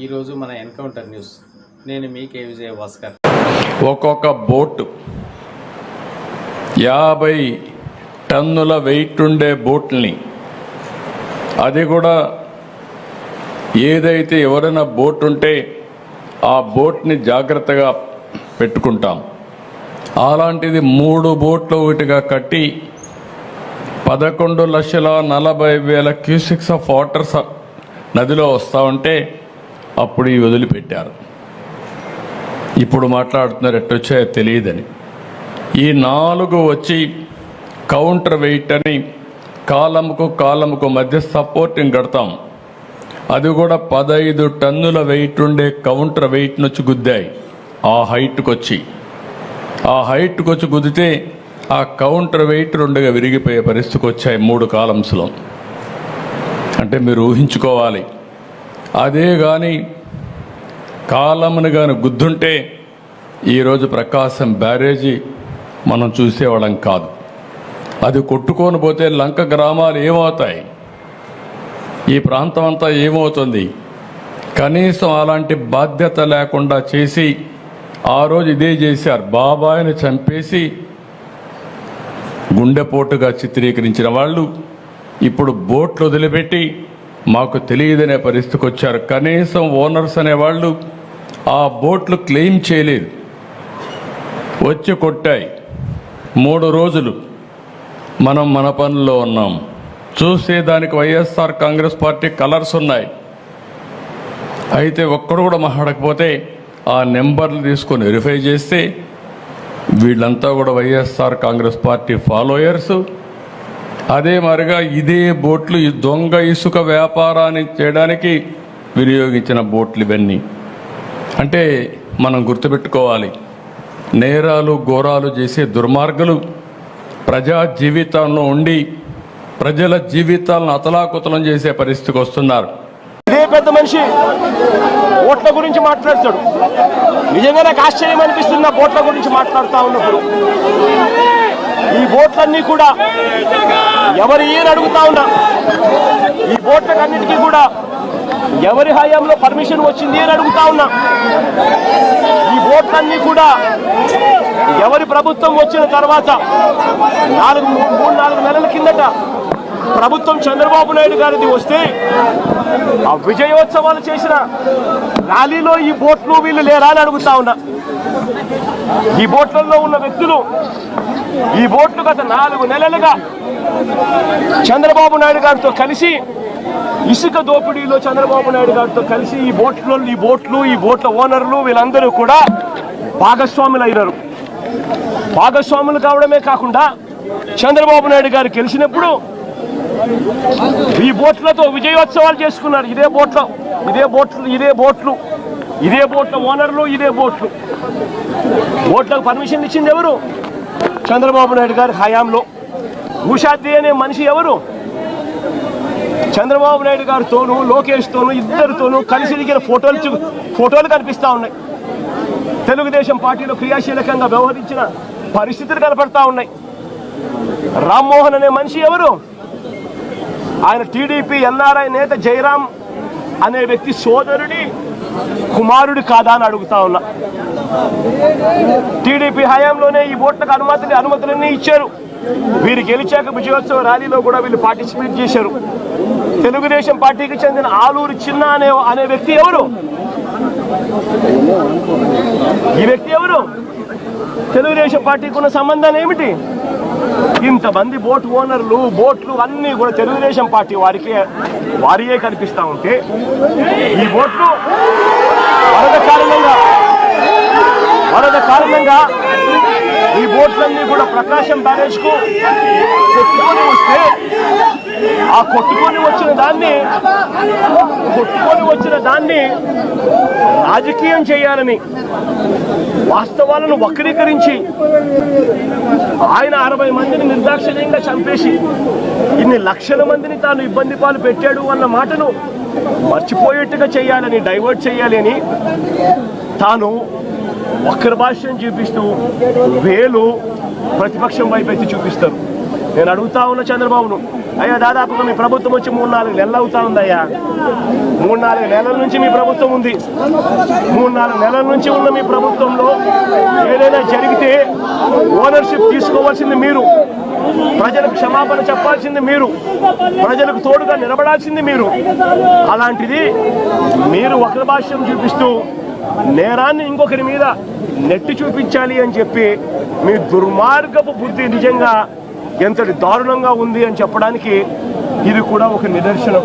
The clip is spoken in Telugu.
ఈరోజు మన ఎన్కౌంటర్ న్యూస్. నేను మీ కే విజయ భాస్కర్. ఒక్కొక్క బోటు 50 టన్నుల వెయిట్ ఉండే బోట్ని, అది కూడా ఏదైతే ఎవరైనా బోట్ ఉంటే ఆ బోట్ని జాగ్రత్తగా పెట్టుకుంటాం. అలాంటిది 3 బోట్లు ఒకటిగా కట్టి 11,40,000 క్యూసిక్స్ ఆఫ్ వాటర్స్ నదిలో వస్తూ ఉంటే అప్పుడు ఈ వదిలిపెట్టారు. ఇప్పుడు మాట్లాడుతున్నారు ఎట్టొచ్చాయో తెలియదని. ఈ 4 వచ్చి కౌంటర్ వెయిట్ అని కాలముకు మధ్య సపోర్టింగ్ కడతాం. అది కూడా 15 టన్నుల వెయిట్ ఉండే కౌంటర్ వెయిట్ నుంచి గుద్దాయి. ఆ హైట్కి వచ్చి గుద్దితే ఆ కౌంటర్ వెయిట్ 2గా విరిగిపోయే పరిస్థితికి వచ్చాయి 3 కాలమ్స్లో. అంటే మీరు ఊహించుకోవాలి, అదే కానీ కాలమును కానీ గుద్దుంటే ఈరోజు ప్రకాశం బ్యారేజీ మనం చూసేవాళ్ళం కాదు. అది కొట్టుకొని పోతే లంక గ్రామాలు ఏమవుతాయి, ఈ ప్రాంతం అంతా ఏమవుతుంది? కనీసం అలాంటి బాధ్యత లేకుండా చేసి ఆ రోజు ఇదే చేశారు. బాబాయిని చంపేసి గుండెపోటుగా చిత్రీకరించిన వాళ్ళు ఇప్పుడు బోట్లు వదిలిపెట్టి మాకు తెలియదనే పరిస్థితికి వచ్చారు. కనీసం ఓనర్స్ అనేవాళ్ళు ఆ బోట్లు క్లెయిమ్ చేయలేదు, వచ్చి కొట్టాయి. 3 రోజులు మనం మన పనుల్లో ఉన్నాం. చూసేదానికి వైఎస్ఆర్ కాంగ్రెస్ పార్టీ కలర్స్ ఉన్నాయి. అయితే ఒక్కడు కూడా మాట్లాడకపోతే ఆ నెంబర్లు తీసుకొని వెరిఫై చేస్తే వీళ్ళంతా కూడా వైఎస్ఆర్ కాంగ్రెస్ పార్టీ ఫాలోయర్స్. అదే మరిగా ఇదే బోట్లు ఈ దొంగ ఇసుక వ్యాపారాన్ని చేయడానికి వినియోగించిన బోట్లు ఇవన్నీ. అంటే మనం గుర్తుపెట్టుకోవాలి, నేరాలు ఘోరాలు చేసే దుర్మార్గులు ప్రజా జీవితంలో ఉండి ప్రజల జీవితాలను అతలాకుతలం చేసే పరిస్థితికి వస్తున్నారు. ఇదే పెద్ద మనిషి ఓట్ల గురించి మాట్లాడతాడు. నిజంగా నాకు ఆశ్చర్యం అనిపిస్తుంది ఆ బోట్ల గురించి మాట్లాడుతూ ఉన్నప్పుడు. ఈ బోట్లన్నీ కూడా ఎవరు ఏని అడుగుతా ఉన్నా, ఈ బోట్లకన్నిటికీ కూడా ఎవరి హయాంలో పర్మిషన్ వచ్చింది అని అడుగుతా ఉన్నా. ఈ బోట్లన్నీ కూడా ఎవరి ప్రభుత్వం వచ్చిన తర్వాత 3-4 నెలల కిందట ప్రభుత్వం చంద్రబాబు నాయుడు గారిది వస్తే ఆ విజయోత్సవాలు చేసిన ర్యాలీలో ఈ బోట్లు వీళ్ళు లేరా అని అడుగుతా ఉన్నా. ఈ బోట్లలో ఉన్న వ్యక్తులు, ఈ బోట్లు గత 4 నెలలుగా చంద్రబాబు నాయుడు గారితో కలిసి ఇసుక దోపిడీలో చంద్రబాబు నాయుడు గారితో కలిసి ఈ బోట్ల ఓనర్లు వీళ్ళందరూ కూడా భాగస్వాములు అయినారు. భాగస్వాములు కావడమే కాకుండా చంద్రబాబు నాయుడు గారు గెలిచినప్పుడు ఈ బోట్లతో విజయోత్సవాలు చేసుకున్నారు. ఇదే బోట్ల ఓనర్లు, ఇదే బోట్లకు పర్మిషన్ ఇచ్చింది ఎవరు? చంద్రబాబు నాయుడు గారి హయాంలో. ఉషాద్రి అనే మనిషి ఎవరు? చంద్రబాబు నాయుడు గారితోనూ లోకేష్తోనూ ఇద్దరితోనూ కలిసి దిగిన ఫోటోలు కనిపిస్తూ ఉన్నాయి. తెలుగుదేశం పార్టీలో క్రియాశీలకంగా వ్యవహరించిన పరిస్థితులు కనపడతా ఉన్నాయి. రామ్మోహన్ అనే మనిషి ఎవరు? ఆయన టీడీపీ ఎన్ఆర్ఐ నేత జయరాం అనే వ్యక్తి సోదరుడి కుమారుడు కాదా అని అడుగుతా ఉన్నా. టీడీపీ హయాంలోనే ఈ బోట్లకు అనుమతులన్నీ ఇచ్చారు. వీరు గెలిచాక విజయోత్సవ ర్యాలీలో కూడా వీళ్ళు పార్టిసిపేట్ చేశారు. తెలుగుదేశం పార్టీకి చెందిన ఆలూరు చిన్న అనే వ్యక్తి ఎవరు? ఈ వ్యక్తి ఎవరు? తెలుగుదేశం పార్టీకి ఉన్న సంబంధాలు ఏమిటి? ఇంతమంది బోట్ ఓనర్లు, బోట్లు అన్నీ కూడా తెలుగుదేశం పార్టీ వారియే కనిపిస్తూ ఉంటే ఈ బోట్లు వరద కారణంగా ఈ బోట్లన్నీ కూడా ప్రకాశం బ్యారేజ్కు కొట్టుకొని వస్తే ఆ కొట్టుకొని వచ్చిన దాన్ని రాజకీయం చేయాలని, వాస్తవాలను వక్రీకరించి ఆయన 60 మందిని నిర్దాక్షిణ్యంగా చంపేసి ఇన్ని లక్షల మందిని తాను ఇబ్బంది పాలు పెట్టాడు అన్న మాటను మర్చిపోయేట్టుగా చేయాలని, డైవర్ట్ చేయాలి అని తాను వక్ర భాష్యం చూపిస్తూ వేలు ప్రతిపక్షం వైపు ఎత్తి చూపిస్తారు. నేను అడుగుతా ఉన్న చంద్రబాబును, అయ్యా దాదాపుగా మీ ప్రభుత్వం వచ్చి 3-4 నెలలు అవుతా ఉందయ్యా. 3-4 నెలల నుంచి మీ ప్రభుత్వం ఉంది. 3-4 నెలల నుంచి ఉన్న మీ ప్రభుత్వంలో ఏదైనా జరిగితే ఓనర్షిప్ తీసుకోవాల్సింది మీరు, ప్రజలకు క్షమాపణ చెప్పాల్సింది మీరు, ప్రజలకు తోడుగా నిలబడాల్సింది మీరు. అలాంటిది మీరు వక్ర భాష్యం చూపిస్తూ నేరాన్ని ఇంకొకరి మీద నెట్టి చూపించాలి అని చెప్పి మీ దుర్మార్గపు బుద్ధి నిజంగా ఎంతటి దారుణంగా ఉంది అని చెప్పడానికి ఇది కూడా ఒక నిదర్శనం.